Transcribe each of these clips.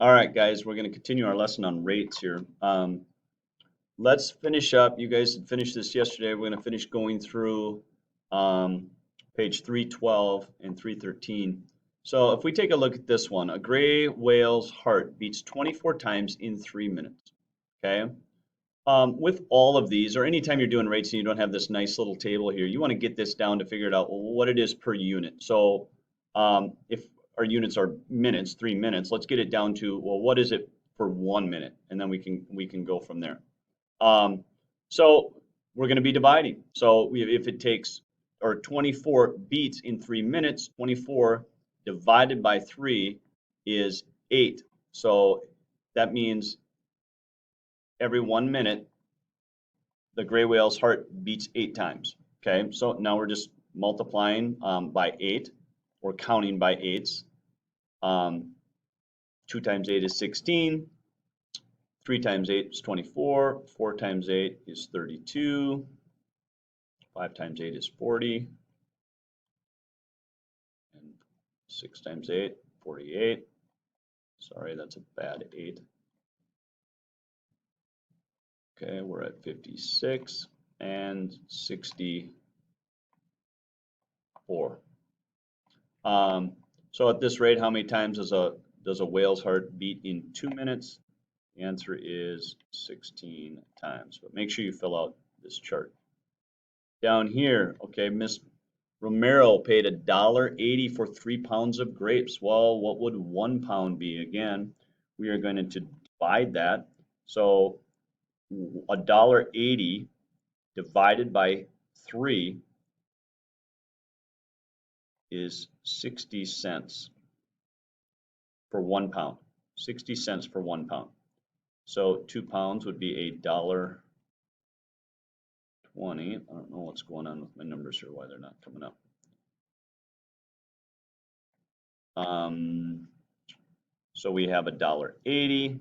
All right, guys, we're going to continue our lesson on rates here. Let's finish up. You guys had finished this yesterday. We're going to finish going through um, page 312 and 313. So if we take a look at this one, a gray whale's heart beats 24 times in 3 minutes. Okay. With all of these, or anytime you're doing rates and you don't have this nice little table here, you want to get this down to figure it out what it is per unit. So if our units are minutes, 3 minutes, let's get it down to, well, what is it for 1 minute? And then we can go from there. Um, so we're going to be dividing. So if it takes, or 24 beats in 3 minutes, 24 divided by 3 is 8. So that means every 1 minute, the gray whale's heart beats 8 times. Okay, so now we're just multiplying by 8. We're counting by 8s. 2 times 8 is 16. 3 times 8 is 24. 4 times 8 is 32. 5 times 8 is 40. And 6 times 8, 48. Sorry, that's a bad 8. Okay, we're at 56 and 64. So at this rate, how many times does a whale's heart beat in 2 minutes? The answer is 16 times. But make sure you fill out this chart. Down here, okay, Miss Romero paid $1.80 for 3 pounds of grapes. Well, what would 1 pound be? Again, we are going to divide that. So $1.80 divided by 3 is 60 cents for 1 pound. 60 cents for 1 pound. So 2 pounds would be $1.20. I don't know what's going on with my numbers here, why they're not coming up. So we have $1.80.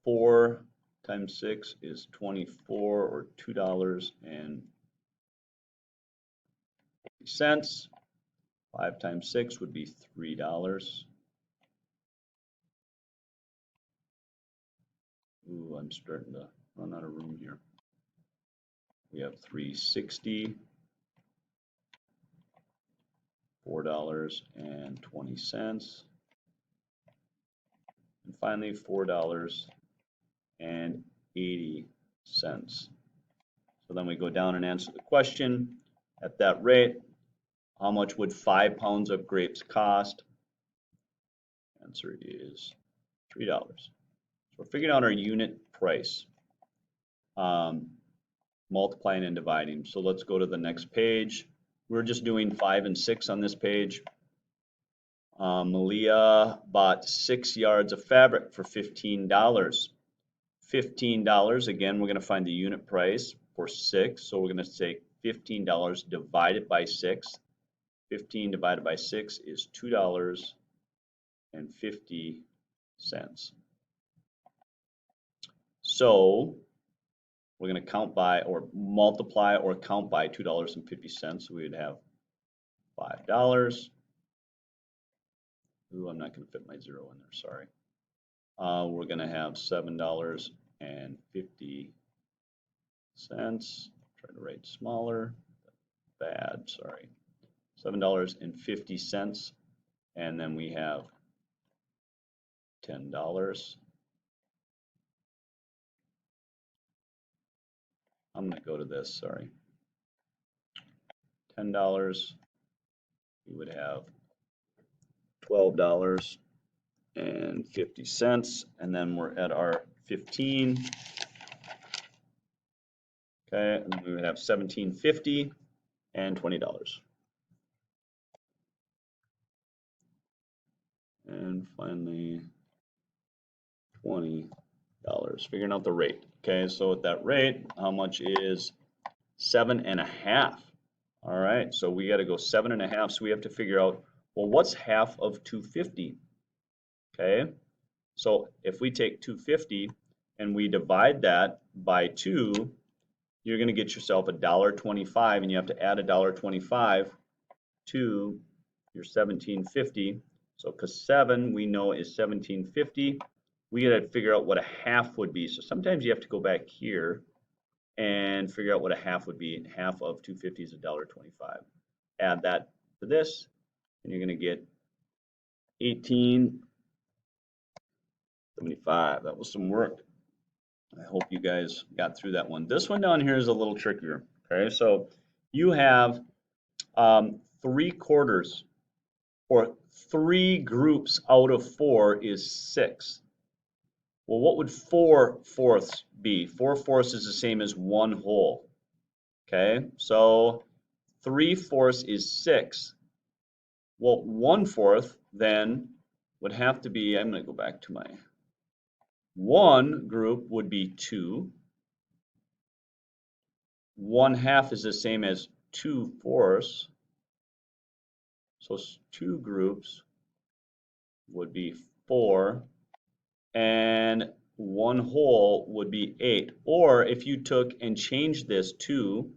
4 times 6 is 24, or $2.50. 5 times 6 would be $3. Ooh, I'm starting to run out of room here. We have $3.60, $4.20, and finally $4.80. So then we go down and answer the question. At that rate, how much would 5 pounds of grapes cost? Answer is $3. So we're figuring out our unit price, multiplying and dividing. So let's go to the next page. We're just doing 5 and 6 on this page. Malia bought 6 yards of fabric for $15. $15, again, we're going to find the unit price for 6. So we're going to say $15 divided by 6. 15 divided by 6 is $2.50. So we're going to count by, or multiply or count by $2.50. So we would have $5. Ooh, I'm not going to fit my 0 in there, sorry. We're going to have $7.50. Try to write smaller. Bad, sorry. $7.50. And then we have $10. I'm going to go to this, sorry. $10. We would have $12.50, and then we're at our 15. Okay, and then we would have $17.50 and $20. And finally, $20. Figuring out the rate. Okay, so at that rate, how much is 7.5? All right, so we got to go 7.5. So we have to figure out, well, what's half of 250? Okay, so if we take 250 and we divide that by 2, you're going to get yourself $1.25, and you have to add $1.25 to your 1750. So because 7 we know is 1750, we got to figure out what a half would be. So sometimes you have to go back here and figure out what a half would be. Half of 250 is $1.25. Add that to this, and you're going to get 1875. That was some work. I hope you guys got through that one. This one down here is a little trickier. Okay, so you have 3/4, or 3 groups out of 4 is 6. Well, what would 4/4 be? 4/4 is the same as 1 whole. Okay, so 3/4 is 6. Well, 1/4 then would have to be, I'm going to go back to my 1 group would be 2. 1/2 is the same as 2/4. So 2 groups would be 4. And 1 whole would be 8. Or if you took and changed this to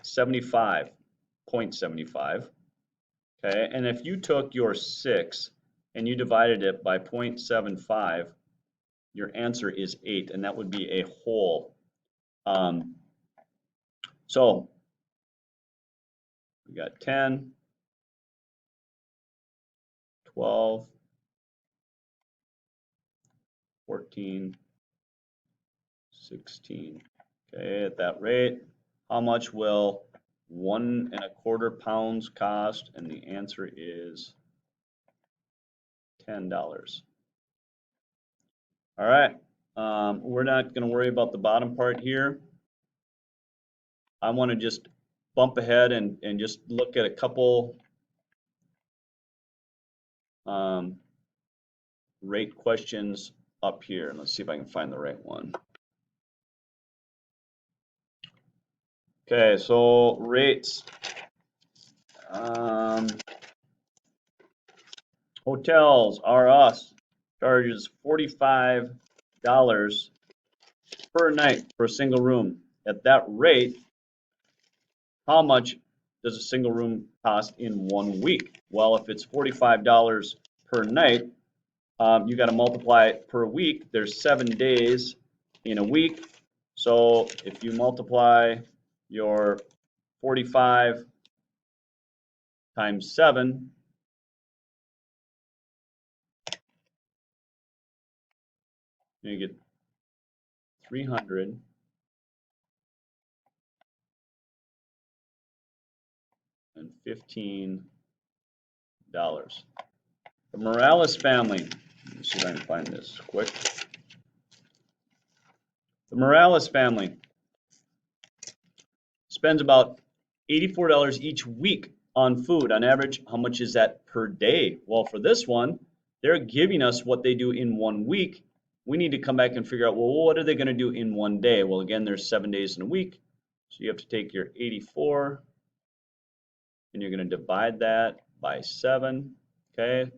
75.75, okay, and if you took your 6 and you divided it by 0.75, your answer is 8, and that would be a whole. So we got 10, 12, 14, 16. Okay, at that rate, how much will 1 1/4 pounds cost? And the answer is $10. All right, we're not going to worry about the bottom part here. I want to just bump ahead and just look at a couple rate questions up here. Let's see if I can find the right one. Okay, so rates. Hotels R Us charges $45 per night for a single room. At that rate, how much does a single room cost in 1 week? Well, if it's $45 per night, you got to multiply it per week. There's 7 days in a week. So if you multiply your 45 times 7, you get $315. The Morales family, let me see if I can find this quick. The Morales family spends about $84 each week on food. On average, how much is that per day? Well, for this one, they're giving us what they do in 1 week. We need to come back and figure out, well, what are they going to do in 1 day? Well, again, there's 7 days in a week. So you have to take your 84 and you're going to divide that by 7. Okay.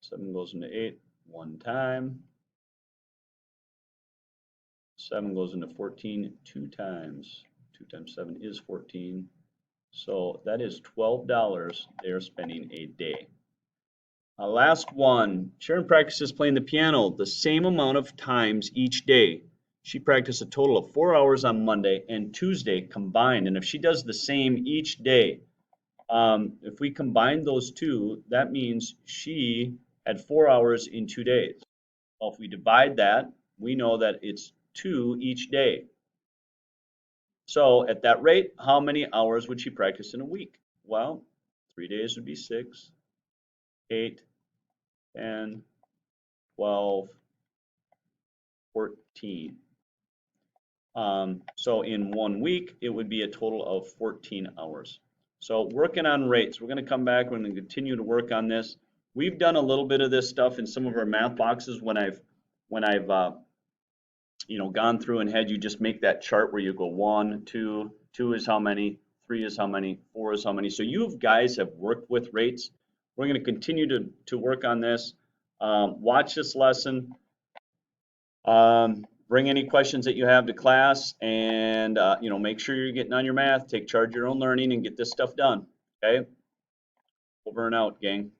7 goes into 8 1 time. 7 goes into 14 2 times. 2 times 7 is 14. So that is $12 they're spending a day. Last one. Sharon practices playing the piano the same amount of times each day. She practiced a total of 4 hours on Monday and Tuesday combined. And if she does the same each day, if we combine those two, that means she had 4 hours in 2 days. Well, if we divide that, we know that it's 2 each day. So at that rate, how many hours would she practice in a week? Well, 3 days would be 6, 8, 10, 12, 14. So in 1 week, it would be a total of 14 hours. So working on rates, we're going to come back. We're going to continue to work on this. We've done a little bit of this stuff in some of our math boxes when I've gone through and had you just make that chart where you go 1, 2, 2 is how many, 3 is how many, 4 is how many. So you guys have worked with rates. We're going to continue to work on this. Watch this lesson. bring any questions that you have to class, and you know, make sure you're getting on your math, take charge of your own learning, and get this stuff done. Okay? Over and out, gang.